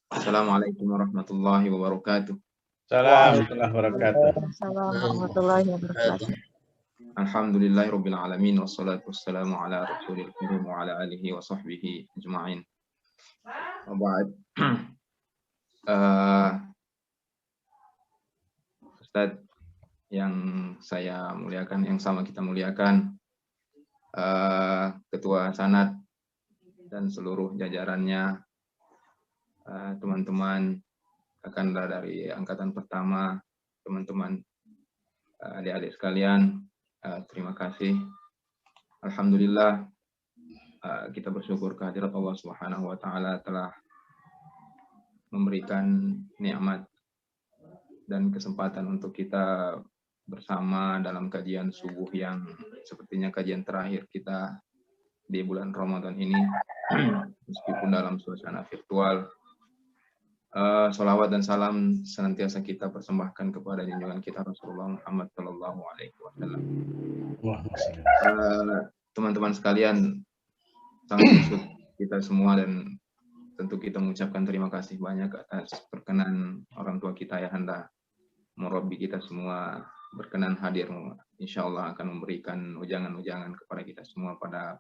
Assalamualaikum warahmatullahi wabarakatuh. Assalamualaikum wabarakatuh. warahmatullahi wabarakatuh. Alhamdulillahirabbil alamin wassalatu wassalamu ala rasulil karim wa ala alihi wa sahbihi ajma'in. Wa ba'd. Ustaz yang saya muliakan, yang sama kita muliakan, Ketua Sanad dan seluruh jajarannya, teman-teman Kakanda dari angkatan pertama, teman-teman adik-adik sekalian, terima kasih. Alhamdulillah, kita bersyukur kehadirat Allah Subhanahu wa taala telah memberikan nikmat dan kesempatan untuk kita bersama dalam kajian subuh yang sepertinya kajian terakhir kita di bulan Ramadan ini, meskipun dalam suasana virtual. Salawat dan salam senantiasa kita persembahkan kepada junjungan kita Rasulullah Muhammad Sallallahu Alaihi Wasallam. Teman-teman sekalian, sangat bersyukur kita semua dan tentu kita mengucapkan terima kasih banyak atas perkenan orang tua kita Ayahanda Murabbi kita semua berkenan hadir. Insya Allah akan memberikan ujangan-ujangan kepada kita semua pada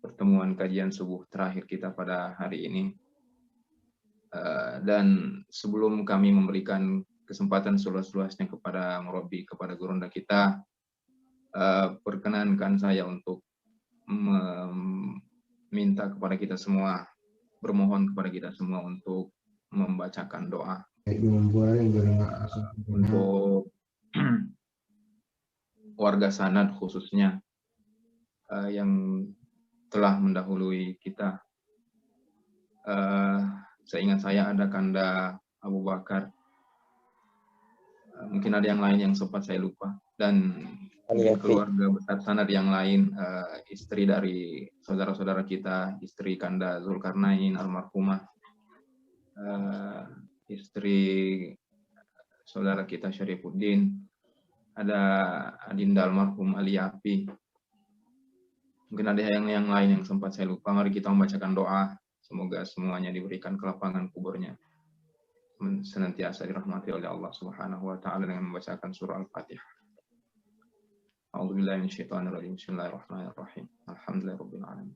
pertemuan kajian subuh terakhir kita pada hari ini. Dan sebelum kami memberikan kesempatan seluas-luasnya kepada Murabbi, kepada gurunda kita, perkenankan saya untuk meminta kepada kita semua, bermohon kepada kita semua untuk membacakan doa untuk warga Sanad khususnya yang telah mendahului kita. Seingat saya ada Kanda Abu Bakar, mungkin ada yang lain yang sempat saya lupa, dan keluarga besar Sanad yang lain, istri dari saudara-saudara kita, istri Kanda Zulkarnain almarhumah, istri saudara kita Syarifuddin, ada Adinda almarhum Ali Api, mungkin ada yang lain yang sempat saya lupa. Mari kita membacakan doa. Semoga semuanya diberikan kelapangan kuburnya, senantiasa dirahmati oleh Allah Subhanahu wa taala dengan membacakan surah Al-Fatihah. A'udzubillahi minasyaitonirrajim. Bismillahirrahmanirrahim. Alhamdulillahirabbil alamin.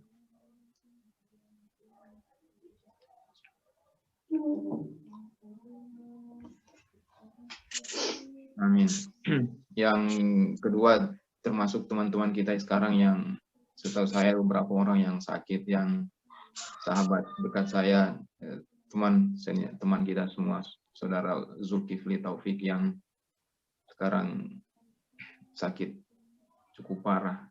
Amin. Yang kedua, termasuk teman-teman kita sekarang yang setahu saya beberapa orang yang sakit, yang sahabat dekat saya, teman kita semua, saudara Zulkifli Taufik yang sekarang sakit cukup parah.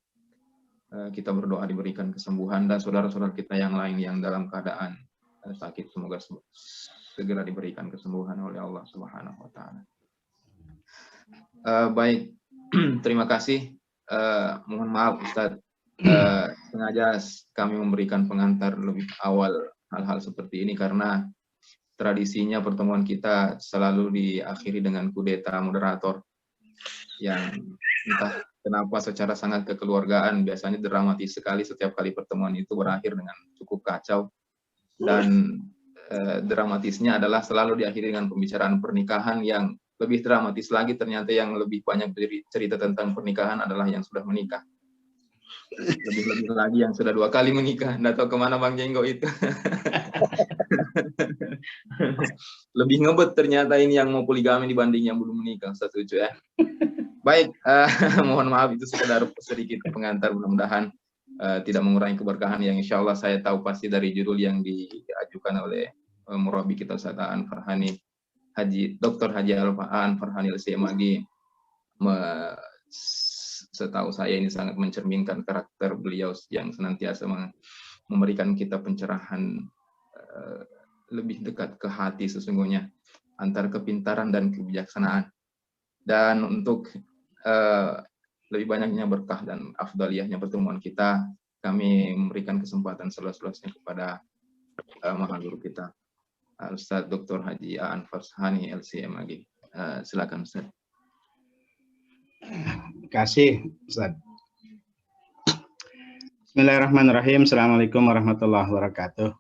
Kita berdoa diberikan kesembuhan, dan saudara-saudara kita yang lain yang dalam keadaan sakit, semoga segera diberikan kesembuhan oleh Allah Subhanahu wa taala. Baik, terima kasih. Mohon maaf Ustadz, sengaja kami memberikan pengantar lebih awal hal-hal seperti ini karena tradisinya pertemuan kita selalu diakhiri dengan kudeta moderator yang entah kenapa secara sangat kekeluargaan, biasanya dramatis sekali. Setiap kali pertemuan itu berakhir dengan cukup kacau, dan dramatisnya adalah selalu diakhiri dengan pembicaraan pernikahan. Yang lebih dramatis lagi, ternyata yang lebih banyak cerita tentang pernikahan adalah yang sudah menikah. Lebih-lebih lagi yang sudah 2 kali menikah. Nggak tahu kemana Bang Jenggo itu. Lebih ngebet ternyata ini yang mau poligami dibanding yang belum menikah. Setuju ya. Baik, mohon maaf itu sekedar sedikit pengantar, mudah-mudahan tidak mengurangi keberkahan yang insya Allah saya tahu pasti dari judul yang diajukan oleh Murabbi kita Ustaz Aan Farhani, Dr. Haji Aan Farhani LCMAG. Setahu saya ini sangat mencerminkan karakter beliau yang senantiasa memberikan kita pencerahan lebih dekat ke hati sesungguhnya, antara kepintaran dan kebijaksanaan. Dan untuk lebih banyaknya berkah dan afdaliyahnya pertemuan kita, kami memberikan kesempatan seluas-luasnya kepada Maha Guru kita, Ustadz Dr. Haji Aan Farhani LCMAG. Silakan Ustadz. Terima kasih Ustaz. Bismillahirrahmanirrahim. Assalamualaikum warahmatullahi wabarakatuh.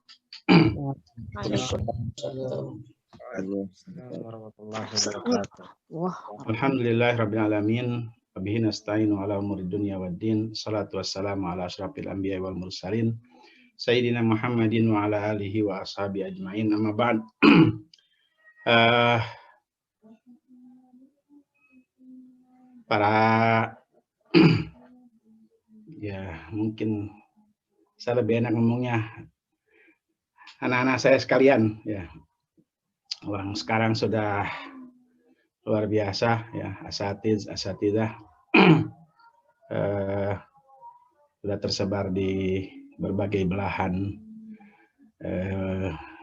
Warahmatullahi wabarakatuh. Wah, Alhamdulillahirrabbilalamin. Wabihi nasta'inu ala umuri dunya waddin. Salatu wassalamu ala asyrafil anbiya wal mursalin. Sayyidina Muhammadin wa ala alihi wa ashabi ajma'in. Amma ba'd. Para ya mungkin saya lebih enak ngomongnya anak-anak saya sekalian ya. Orang sekarang sudah luar biasa ya, asatidzah sudah tersebar di berbagai belahan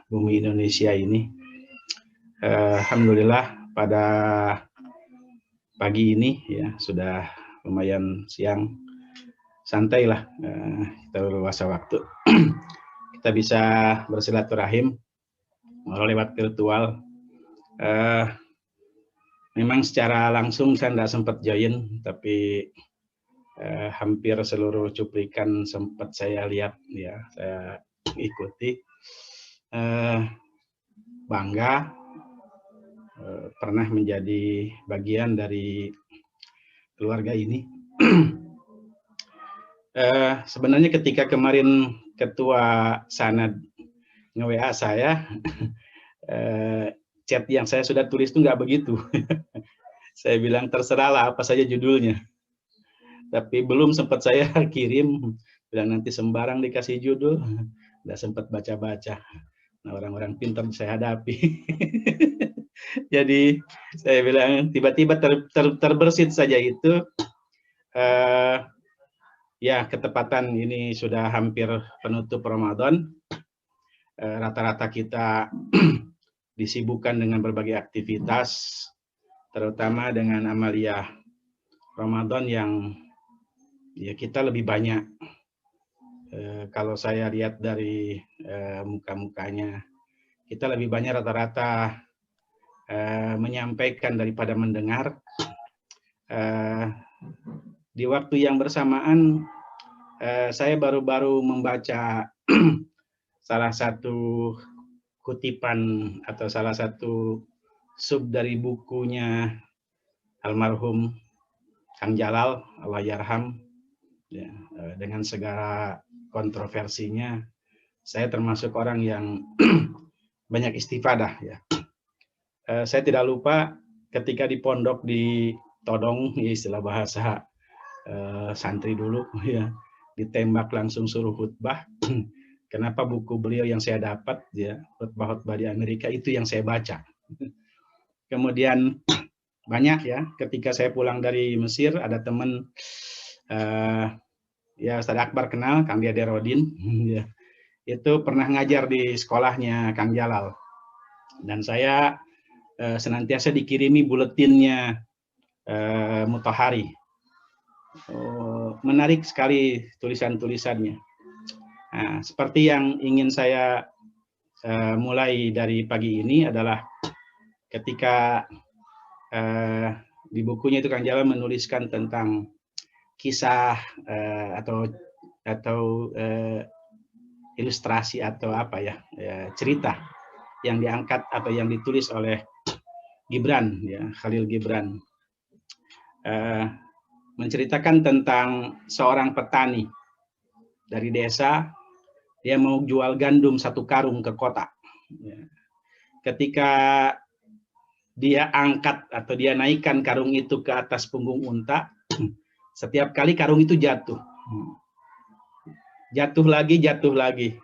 bumi Indonesia ini. Alhamdulillah pada pagi ini ya sudah lumayan siang, santai lah, kita berluasa waktu. Kita bisa bersilaturahim walau lewat virtual. Memang secara langsung saya tidak sempat join, tapi hampir seluruh cuplikan sempat saya lihat ya, saya ikuti. Bangga pernah menjadi bagian dari keluarga ini. Sebenarnya ketika kemarin Ketua Sanad nge-WA saya, chat yang saya sudah tulis itu nggak begitu. Saya bilang terserahlah apa saja judulnya. Tapi belum sempat saya kirim, bilang nanti sembarang dikasih judul, nggak sempat baca-baca. Nah, orang-orang pintar saya hadapi. Jadi saya bilang tiba-tiba terbersit saja itu. Ya, ketepatan ini sudah hampir penutup Ramadan. Rata-rata kita disibukkan dengan berbagai aktivitas, terutama dengan amalia Ramadan yang ya kita lebih banyak. Kalau saya lihat dari muka-mukanya, kita lebih banyak rata-rata menyampaikan daripada mendengar. Di waktu yang bersamaan, saya baru-baru membaca salah satu kutipan atau salah satu sub dari bukunya almarhum Kang Jalal, Allah yarham. Ya, dengan segala kontroversinya, saya termasuk orang yang banyak istifadah. Ya. Saya tidak lupa ketika di pondok di Todong, ya istilah bahasa santri dulu, ya ditembak langsung suruh khutbah. Kenapa buku beliau yang saya dapat, ya khutbah-khutbah di Amerika itu yang saya baca. Kemudian banyak ya, ketika saya pulang dari Mesir ada teman ya Ustaz Akbar kenal, Kang Dede Rodin, ya, itu pernah ngajar di sekolahnya Kang Jalal. Dan saya senantiasa dikirimi buletinnya Mutahari. Menarik sekali tulisan-tulisannya. Nah, seperti yang ingin saya mulai dari pagi ini adalah ketika di bukunya itu Kang Jalal menuliskan tentang kisah atau ilustrasi atau apa ya, cerita yang diangkat atau yang ditulis oleh Gibran, ya Khalil Gibran, menceritakan tentang seorang petani dari desa, dia mau jual gandum 1 karung ke kota. Ketika dia angkat atau dia naikkan karung itu ke atas punggung unta, setiap kali karung itu jatuh. Jatuh lagi.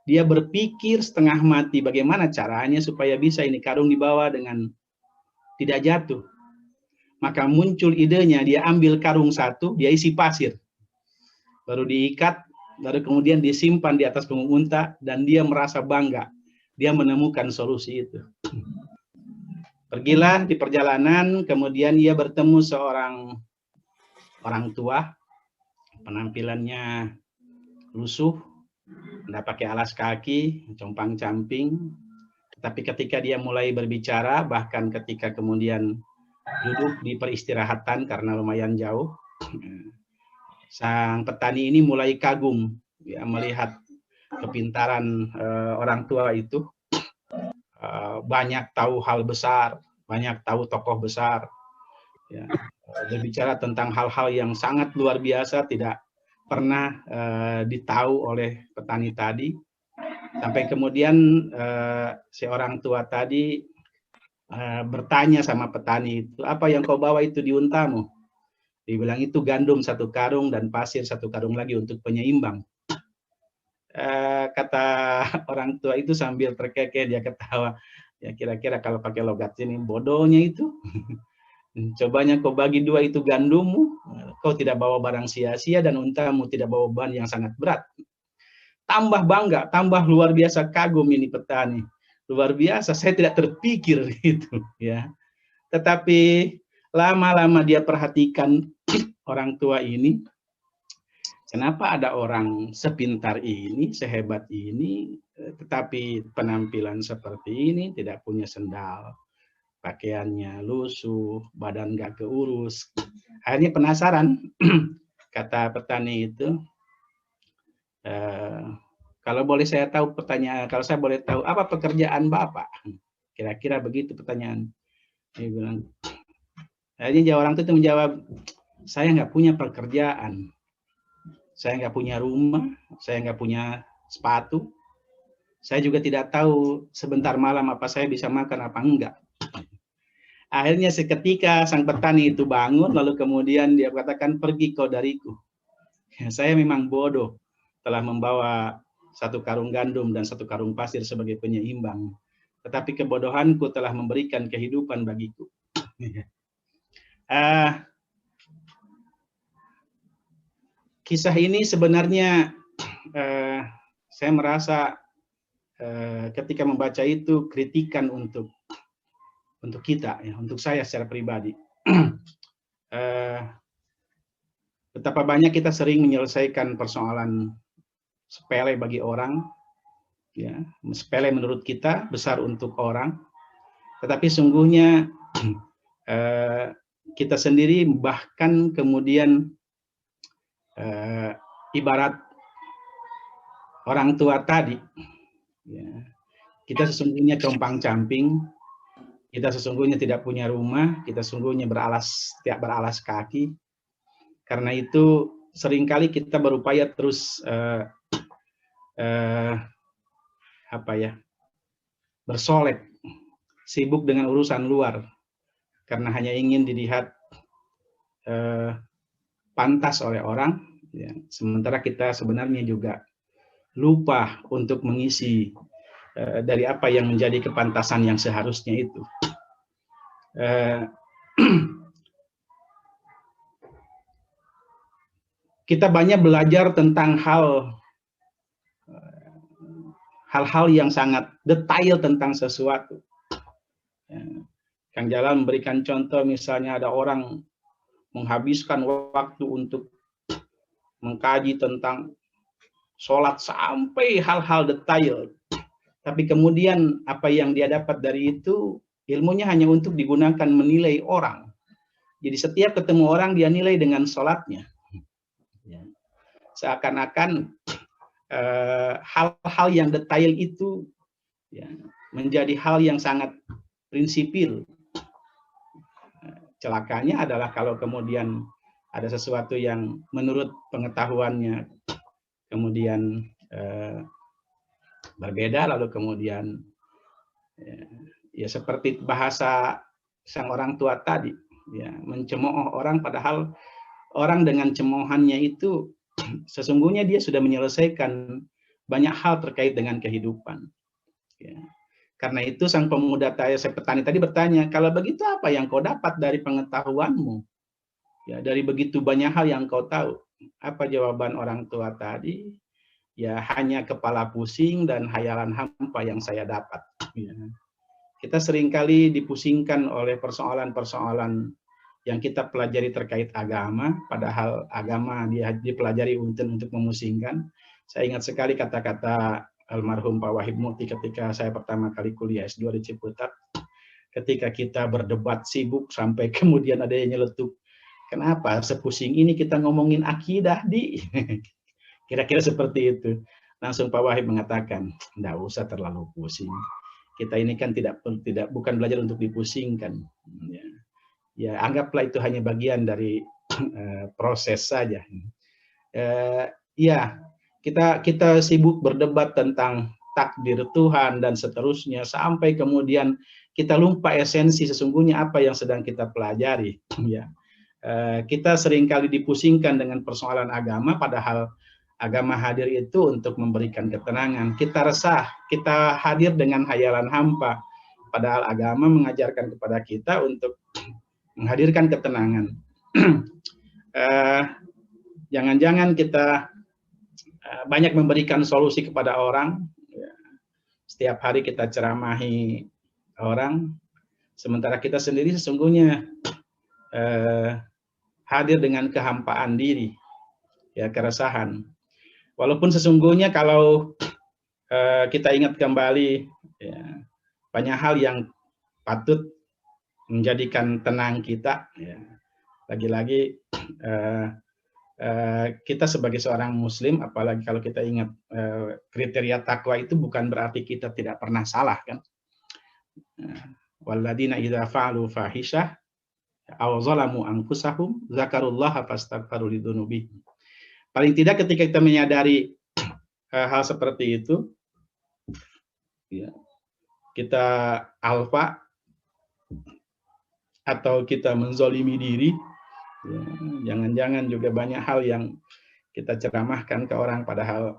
Dia berpikir setengah mati bagaimana caranya supaya bisa ini karung dibawa dengan tidak jatuh. Maka muncul idenya, dia ambil karung 1, dia isi pasir. Baru diikat, baru kemudian disimpan di atas punggung unta, dan dia merasa bangga. Dia menemukan solusi itu. Pergilah di perjalanan, kemudian ia bertemu seorang orang tua, penampilannya lusuh, tidak pakai alas kaki, compang-camping. Tapi ketika dia mulai berbicara, bahkan ketika kemudian duduk di peristirahatan karena lumayan jauh, sang petani ini mulai kagum ya, melihat kepintaran orang tua itu, banyak tahu hal besar, banyak tahu tokoh besar, ya, berbicara tentang hal-hal yang sangat luar biasa tidak pernah ditahu oleh petani tadi, sampai kemudian si orang tua tadi bertanya sama petani itu, apa yang kau bawa itu di untamu? Dibilang itu gandum 1 karung dan pasir 1 karung lagi untuk penyeimbang. Kata orang tua itu sambil terkekeh, dia ketawa, ya kira-kira kalau pakai logat ini bodohnya itu. Cobanya kau bagi 2 itu gandummu, kau tidak bawa barang sia-sia dan untamu tidak bawa beban yang sangat berat. Tambah bangga, tambah luar biasa kagum ini petani. Luar biasa, saya tidak terpikir gitu ya. Tetapi lama-lama dia perhatikan orang tua ini, kenapa ada orang sepintar ini, sehebat ini, tetapi penampilan seperti ini, tidak punya sendal, pakaiannya lusuh, badan nggak keurus. Akhirnya penasaran, kata petani itu, kalau boleh saya tahu pertanyaan, kalau saya boleh tahu apa pekerjaan Bapak? Kira-kira begitu pertanyaan. Dia bilang, akhirnya orang itu menjawab, saya nggak punya pekerjaan, saya nggak punya rumah, saya nggak punya sepatu, saya juga tidak tahu sebentar malam apa saya bisa makan apa enggak. Akhirnya seketika sang petani itu bangun, lalu kemudian dia katakan, pergi kau dariku. Saya memang bodoh, telah membawa 1 karung gandum dan 1 karung pasir sebagai penyeimbang. Tetapi kebodohanku telah memberikan kehidupan bagiku. Kisah ini sebenarnya saya merasa ketika membaca itu kritikan untuk kita, ya, untuk saya secara pribadi. Betapa banyak kita sering menyelesaikan persoalan sepele bagi orang, ya, sepele menurut kita, besar untuk orang, tetapi sungguhnya kita sendiri bahkan kemudian ibarat orang tua tadi, ya, kita sesungguhnya compang-camping, kita sesungguhnya tidak punya rumah, kita sesungguhnya tidak beralas kaki. Karena itu seringkali kita berupaya terus bersolek, sibuk dengan urusan luar, karena hanya ingin dilihat pantas oleh orang, ya. Sementara kita sebenarnya juga lupa untuk mengisi dari apa yang menjadi kepantasan yang seharusnya itu. Kita banyak belajar tentang hal-hal yang sangat detail tentang sesuatu. Kang Jalal memberikan contoh, misalnya ada orang menghabiskan waktu untuk mengkaji tentang sholat sampai hal-hal detail. Tapi kemudian apa yang dia dapat dari itu, ilmunya hanya untuk digunakan menilai orang. Jadi setiap ketemu orang dia nilai dengan sholatnya. Seakan-akan hal-hal yang detail itu, ya, menjadi hal yang sangat prinsipil. Celakanya adalah kalau kemudian ada sesuatu yang menurut pengetahuannya kemudian berbeda, lalu kemudian ya seperti bahasa sang orang tua tadi, ya, mencemooh orang, padahal orang dengan cemoohannya itu sesungguhnya dia sudah menyelesaikan banyak hal terkait dengan kehidupan. Ya. Karena itu sang pemuda petani tadi bertanya, kalau begitu apa yang kau dapat dari pengetahuanmu? Ya, dari begitu banyak hal yang kau tahu. Apa jawaban orang tua tadi? Ya, hanya kepala pusing dan hayalan hampa yang saya dapat. Ya. Kita seringkali dipusingkan oleh persoalan-persoalan yang kita pelajari terkait agama, padahal agama dia dipelajari untuk memusingkan. Saya ingat sekali kata-kata almarhum Pak Wahib Muti ketika saya pertama kali kuliah S2 di Ciputat. Ketika kita berdebat sibuk sampai kemudian ada yang nyeletuk, kenapa sepusing ini kita ngomongin akidah, Di? Kira-kira seperti itu. langsung Pak Wahib mengatakan, tidak usah terlalu pusing. Kita ini kan bukan belajar untuk dipusingkan. Ya, anggaplah itu hanya bagian dari proses saja. Ya, kita sibuk berdebat tentang takdir Tuhan dan seterusnya sampai kemudian kita lupa esensi sesungguhnya apa yang sedang kita pelajari. Ya, kita seringkali dipusingkan dengan persoalan agama, padahal agama hadir itu untuk memberikan ketenangan. Kita resah, kita hadir dengan hayalan hampa, padahal agama mengajarkan kepada kita untuk menghadirkan ketenangan. Jangan-jangan kita banyak memberikan solusi kepada orang. Setiap hari kita ceramahi orang, sementara kita sendiri sesungguhnya hadir dengan kehampaan diri, ya, keresahan. Walaupun sesungguhnya kalau kita ingat kembali, ya, banyak hal yang patut menjadikan tenang kita. Ya. Lagi-lagi kita sebagai seorang Muslim, apalagi kalau kita ingat kriteria takwa itu bukan berarti kita tidak pernah salah, kan? Walladzina idza fa'alu fahisyah aw zalamu anfusahum dzakarullaha fastaghfiru lidzunubihim. Paling tidak ketika kita menyadari hal seperti itu, ya, kita alfa atau kita menzolimi diri, jangan-jangan juga banyak hal yang kita ceramahkan ke orang padahal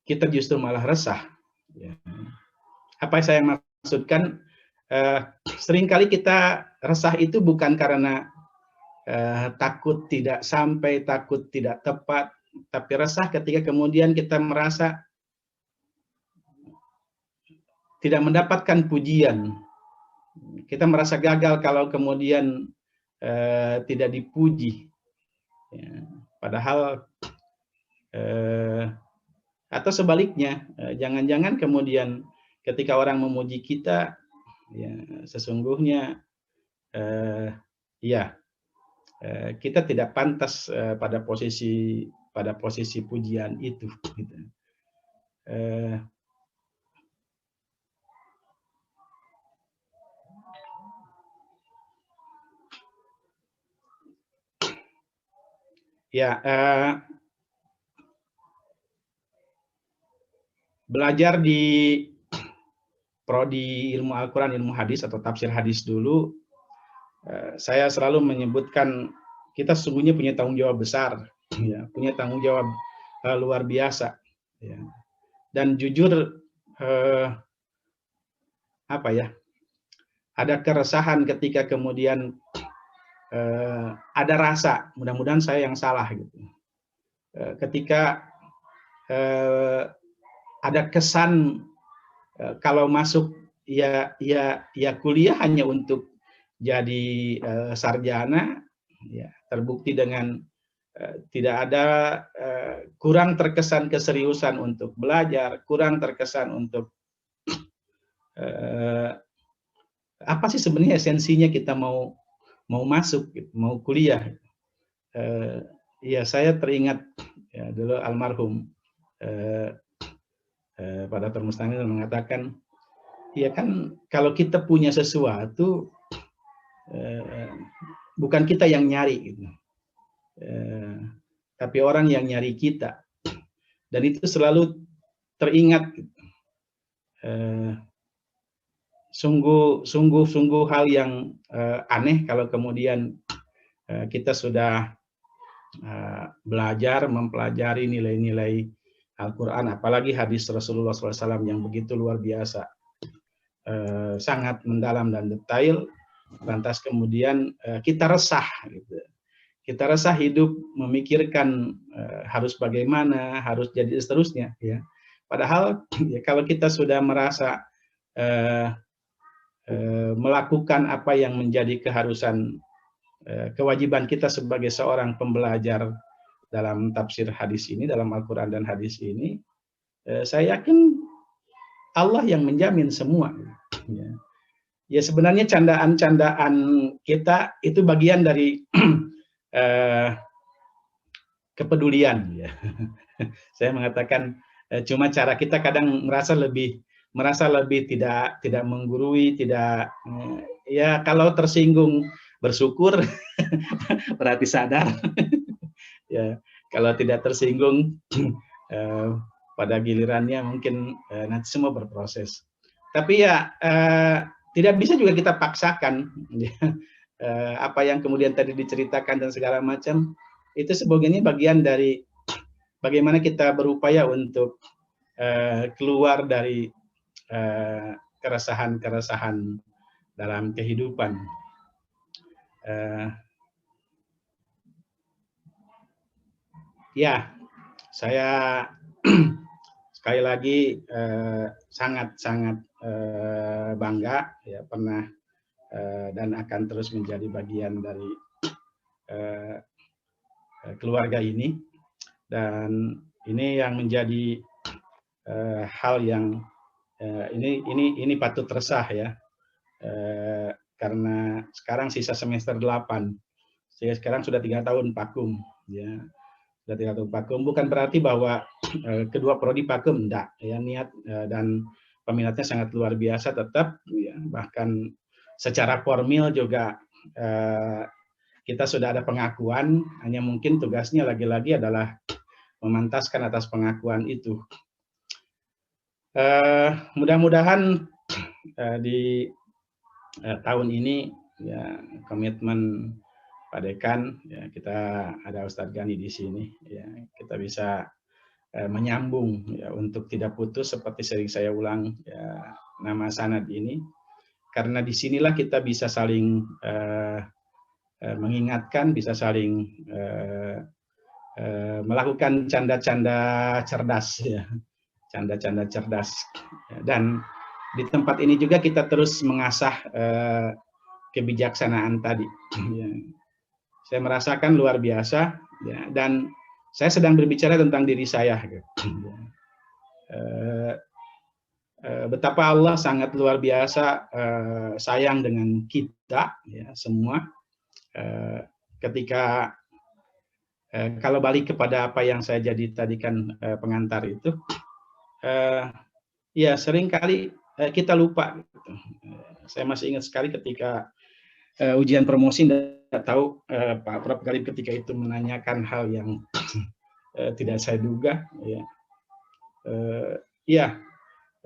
kita justru malah resah. Ya. Apa yang saya maksudkan, seringkali kita resah itu bukan karena takut tidak sampai, takut tidak tepat, tapi resah ketika kemudian kita merasa tidak mendapatkan pujian. Kita merasa gagal kalau kemudian tidak dipuji. Ya, padahal atau sebaliknya, jangan-jangan kemudian ketika orang memuji kita, ya, sesungguhnya ya, kita tidak pantas pada posisi pujian itu. Gitu. Ya, belajar di prodi ilmu Al-Quran, ilmu hadis atau tafsir hadis dulu, saya selalu menyebutkan kita sesungguhnya punya tanggung jawab besar, ya, punya tanggung jawab luar biasa, ya. Dan jujur apa ya, ada keresahan ketika kemudian ada rasa, mudah-mudahan saya yang salah gitu, ketika ada kesan kalau masuk ya kuliah hanya untuk jadi sarjana, ya, terbukti dengan tidak ada, kurang terkesan keseriusan untuk belajar, kurang terkesan untuk apa sih sebenarnya esensinya kita mau masuk, mau kuliah. Ya, saya teringat ya, dulu almarhum Pak Dr. Mustamil mengatakan, ya kan kalau kita punya sesuatu, bukan kita yang nyari, gitu. Tapi orang yang nyari kita. Dan itu selalu teringat. Gitu. Sungguh hal yang aneh kalau kemudian kita sudah belajar, mempelajari nilai-nilai Al-Quran, apalagi hadis Rasulullah SAW yang begitu luar biasa, sangat mendalam dan detail, lantas kemudian kita resah, gitu. Kita resah hidup memikirkan harus bagaimana, harus jadi seterusnya, ya. Padahal ya, kalau kita sudah merasa melakukan apa yang menjadi keharusan, kewajiban kita sebagai seorang pembelajar dalam tafsir hadis ini, dalam Al-Quran dan hadis ini, saya yakin Allah yang menjamin semua. Ya sebenarnya candaan-candaan kita itu bagian dari kepedulian ya. Saya mengatakan cuma cara kita kadang merasa lebih tidak menggurui, tidak ya kalau tersinggung bersyukur berarti sadar. Ya, kalau tidak tersinggung pada gilirannya mungkin nanti semua berproses. Tapi ya tidak bisa juga kita paksakan apa yang kemudian tadi diceritakan dan segala macam, itu sebagainya bagian dari bagaimana kita berupaya untuk keluar dari keresahan-keresahan dalam kehidupan. Ya, saya sekali lagi sangat-sangat bangga ya pernah dan akan terus menjadi bagian dari keluarga ini, dan ini yang menjadi hal yang ini patut resah ya, karena sekarang sisa semester 8, saya sekarang sudah 3 tahun vakum ya, sudah 3 tahun vakum, bukan berarti bahwa kedua prodi vakum, enggak ya, niat dan peminatnya sangat luar biasa tetap ya, bahkan secara formil juga kita sudah ada pengakuan, hanya mungkin tugasnya lagi-lagi adalah memantaskan atas pengakuan itu. Mudah-mudahan di tahun ini ya komitmen Pak Dekan, ya kita ada Ustadz Gani di sini, ya kita bisa menyambung ya untuk tidak putus seperti sering saya ulang ya nama sanad ini, karena disinilah kita bisa saling mengingatkan, bisa saling melakukan canda-canda cerdas ya, canda-canda cerdas, dan di tempat ini juga kita terus mengasah kebijaksanaan tadi. Ya. Saya merasakan luar biasa ya, dan saya sedang berbicara tentang diri saya. Betapa Allah sangat luar biasa sayang dengan kita ya semua. Ketika kalau balik kepada apa yang saya jadi tadi kan pengantar itu, ya seringkali kita lupa. Gitu. Saya masih ingat sekali ketika ujian promosi, tidak tahu Pak Prof Galib ketika itu menanyakan hal yang tidak saya duga. Ya,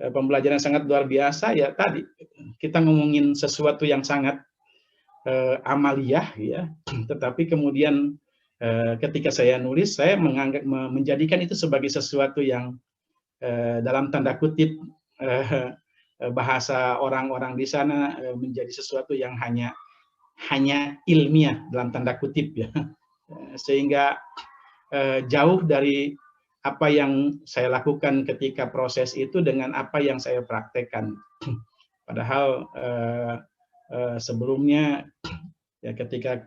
pembelajaran sangat luar biasa ya tadi. Kita ngomongin sesuatu yang sangat amaliyah ya, tetapi kemudian ketika saya nulis, saya menjadikan itu sebagai sesuatu yang dalam tanda kutip bahasa orang-orang di sana menjadi sesuatu yang hanya ilmiah dalam tanda kutip ya, sehingga jauh dari apa yang saya lakukan ketika proses itu dengan apa yang saya praktekkan. Padahal sebelumnya ya ketika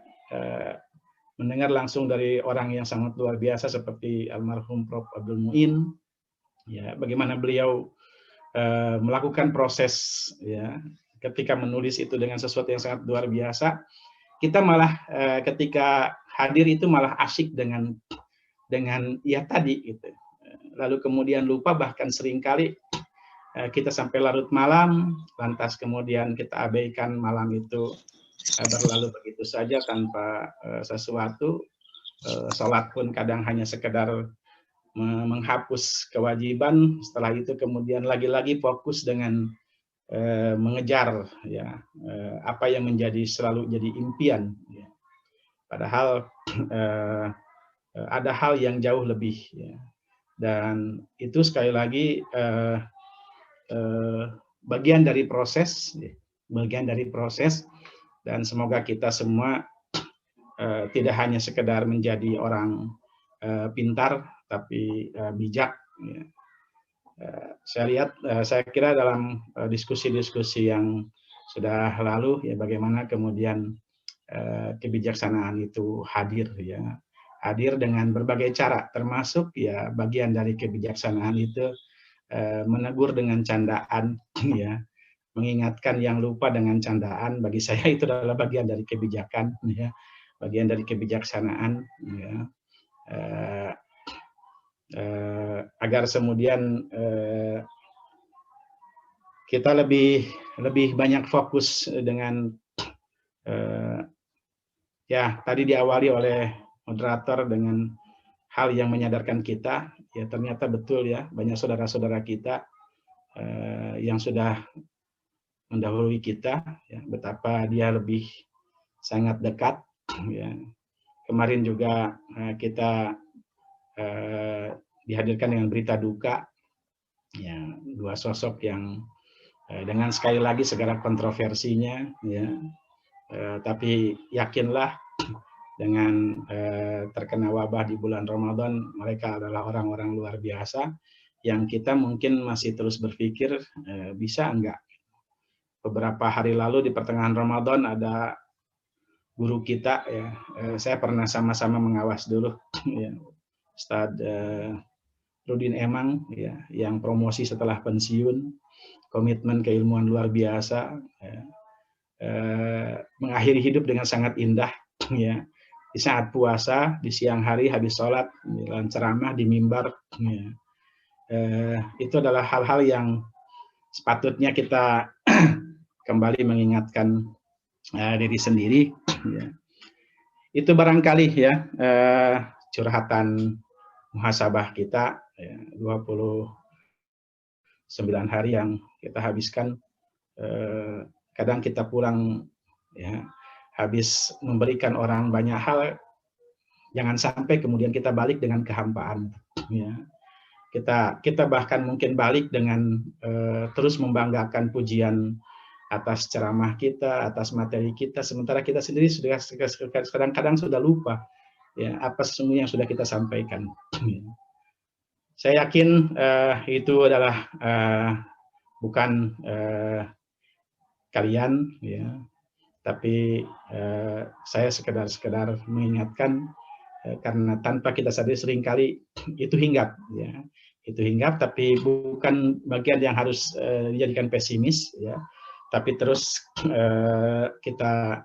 mendengar langsung dari orang yang sangat luar biasa seperti almarhum Prof Abdul Muin, ya bagaimana beliau melakukan proses ya ketika menulis itu dengan sesuatu yang sangat luar biasa, kita malah ketika hadir itu malah asyik dengan ya tadi gitu, lalu kemudian lupa, bahkan seringkali kita sampai larut malam, lantas kemudian kita abaikan malam itu berlalu begitu saja tanpa sesuatu. Sholat pun kadang hanya sekedar menghapus kewajiban, setelah itu kemudian lagi-lagi fokus dengan mengejar ya apa yang menjadi selalu jadi impian ya. Padahal ada hal yang jauh lebih ya. Dan itu sekali lagi bagian dari proses ya. Bagian dari proses, dan semoga kita semua tidak hanya sekedar menjadi orang pintar tapi bijak ya. Saya kira dalam diskusi-diskusi yang sudah lalu ya bagaimana kemudian kebijaksanaan itu hadir ya, hadir dengan berbagai cara, termasuk ya bagian dari kebijaksanaan itu menegur dengan candaan ya, mengingatkan yang lupa dengan candaan. Bagi saya itu adalah bagian dari kebijakan ya, bagian dari kebijaksanaan ya. agar kemudian kita lebih banyak fokus dengan ya tadi diawali oleh moderator dengan hal yang menyadarkan kita, ya ternyata betul ya banyak saudara-saudara kita yang sudah mendahului kita, ya, betapa dia lebih sangat dekat. Ya. Kemarin juga kita dihadirkan dengan berita duka, ya, dua sosok yang dengan sekali lagi segala kontroversinya, ya, tapi yakinlah dengan terkena wabah di bulan Ramadan, mereka adalah orang-orang luar biasa yang kita mungkin masih terus berpikir bisa enggak. Beberapa hari lalu di pertengahan Ramadan ada guru kita, ya, saya pernah sama-sama mengawas dulu, ya, Ustadz Rudin Emang, ya, yang promosi setelah pensiun, komitmen keilmuan luar biasa, ya, mengakhiri hidup dengan sangat indah, ya, di saat puasa, di siang hari habis sholat, dalam ceramah di mimbar, ya. Itu adalah hal-hal yang sepatutnya kita kembali mengingatkan diri sendiri. Ya. Itu barangkali ya curhatan muhasabah kita, ya, 29 hari yang kita habiskan. Kadang kita pulang ya habis memberikan orang banyak hal, jangan sampai kemudian kita balik dengan kehampaan. Ya. Kita bahkan mungkin balik dengan terus membanggakan pujian atas ceramah kita, atas materi kita, sementara kita sendiri sudah kadang-kadang sudah lupa ya apa sesungguhnya yang sudah kita sampaikan. Saya yakin itu adalah bukan kalian, ya, tapi saya sekedar mengingatkan karena tanpa kita sadari seringkali itu hinggap, ya, itu hinggap, tapi bukan bagian yang harus dijadikan pesimis, ya. Tapi terus kita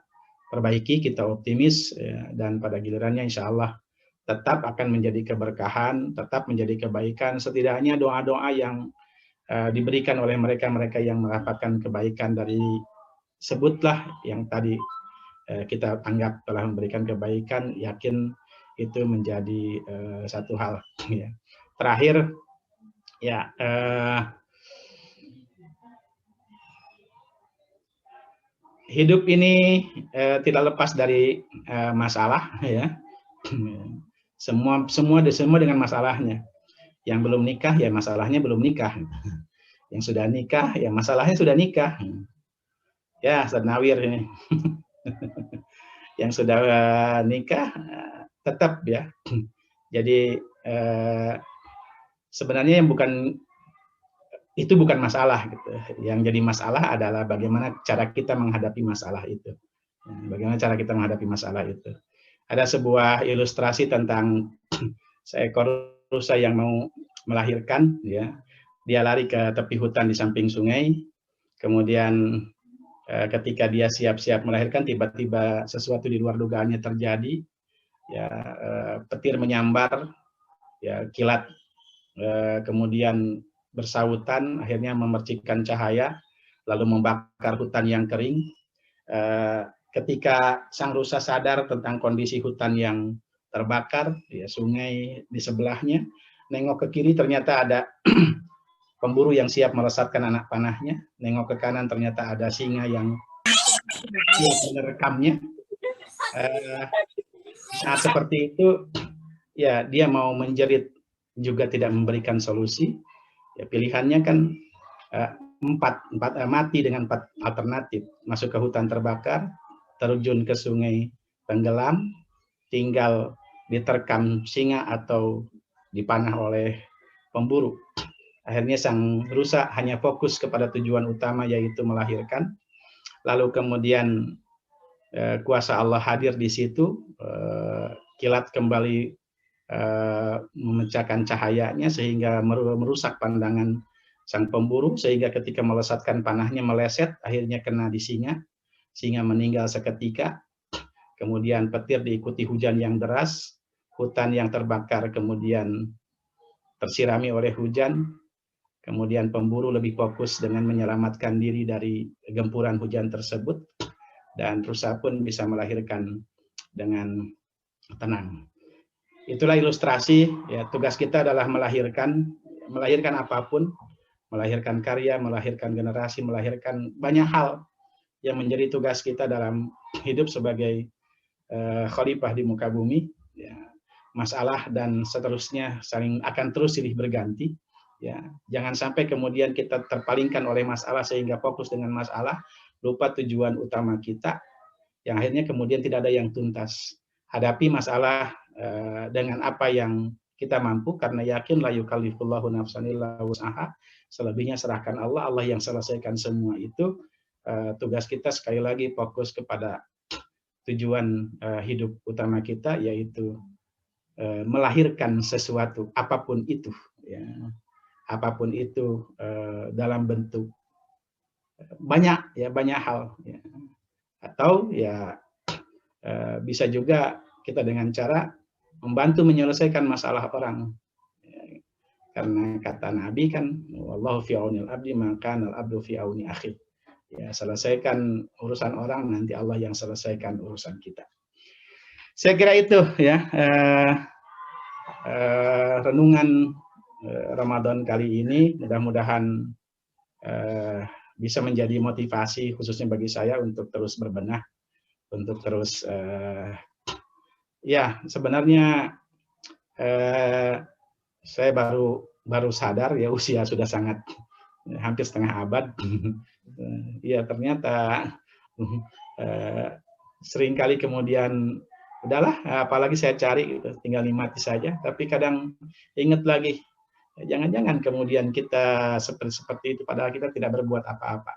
perbaiki, kita optimis, ya, dan pada gilirannya insya Allah tetap akan menjadi keberkahan, tetap menjadi kebaikan, setidaknya doa-doa yang diberikan oleh mereka-mereka yang mendapatkan kebaikan dari sebutlah yang tadi kita anggap telah memberikan kebaikan, yakin itu menjadi satu hal. Ya. Terakhir, ya. Hidup ini tidak lepas dari masalah, ya. Semua dengan masalahnya. Yang belum nikah ya masalahnya belum nikah. Yang sudah nikah ya masalahnya sudah nikah. Ya, Ustaz Nawir ini. Yang sudah nikah tetap ya. Jadi sebenarnya yang itu bukan masalah gitu. Yang jadi masalah adalah bagaimana cara kita menghadapi masalah itu. Bagaimana cara kita menghadapi masalah itu. Ada sebuah ilustrasi tentang seekor rusa yang mau melahirkan, ya. Dia lari ke tepi hutan di samping sungai. Kemudian ketika dia siap-siap melahirkan, tiba-tiba sesuatu di luar dugaannya terjadi. Ya, petir menyambar, ya, kilat kemudian bersautan, akhirnya memercikkan cahaya, lalu membakar hutan yang kering. Ketika sang rusa sadar tentang kondisi hutan yang terbakar, ya, sungai di sebelahnya, nengok ke kiri ternyata ada pemburu yang siap melesatkan anak panahnya, nengok ke kanan ternyata ada singa yang siap menerekamnya. Saat seperti itu, ya dia mau menjerit juga tidak memberikan solusi. Ya, pilihannya kan mati dengan 4 alternatif. Masuk ke hutan terbakar, terjun ke sungai tenggelam, tinggal diterkam singa atau dipanah oleh pemburu. Akhirnya sang rusa hanya fokus kepada tujuan utama yaitu melahirkan. Lalu kemudian kuasa Allah hadir di situ, kilat kembali memecahkan cahayanya sehingga merusak pandangan sang pemburu, sehingga ketika melesatkan panahnya meleset, akhirnya kena di singa. Singa meninggal seketika. Kemudian petir diikuti hujan yang deras, hutan yang terbakar kemudian tersirami oleh hujan, kemudian pemburu lebih fokus dengan menyelamatkan diri dari gempuran hujan tersebut, dan rusa pun bisa melahirkan dengan tenang. Itulah ilustrasi, ya, tugas kita adalah melahirkan apapun, melahirkan karya, melahirkan generasi, melahirkan banyak hal yang menjadi tugas kita dalam hidup sebagai khalifah di muka bumi. Ya, masalah dan seterusnya akan terus silih berganti. Ya, jangan sampai kemudian kita terpalingkan oleh masalah sehingga fokus dengan masalah, lupa tujuan utama kita, yang akhirnya kemudian tidak ada yang tuntas. Hadapi masalah dengan apa yang kita mampu, karena yakin la yukallifullahu nafsan illa wus'aha, selebihnya serahkan Allah, Allah yang selesaikan semua itu. Tugas kita sekali lagi fokus kepada tujuan hidup utama kita, yaitu melahirkan sesuatu apapun itu, ya. Apapun itu dalam bentuk banyak hal, ya. Atau ya bisa juga kita dengan cara membantu menyelesaikan masalah orang, ya. Karena kata Nabi kan, wallahu fi aunil abdi maka al abdu fi auni akhi. Ya, selesaikan urusan orang, nanti Allah yang selesaikan urusan kita. Saya kira itu, ya, renungan Ramadan kali ini. Mudah-mudahan bisa menjadi motivasi khususnya bagi saya untuk terus berbenah, untuk terus ya, sebenarnya saya baru sadar, ya, usia sudah sangat hampir setengah abad. Ya, ternyata seringkali kemudian udahlah, apalagi saya cari gitu, tinggal nikmati saja. Tapi kadang ingat lagi, jangan-jangan kemudian kita seperti itu, padahal kita tidak berbuat apa-apa.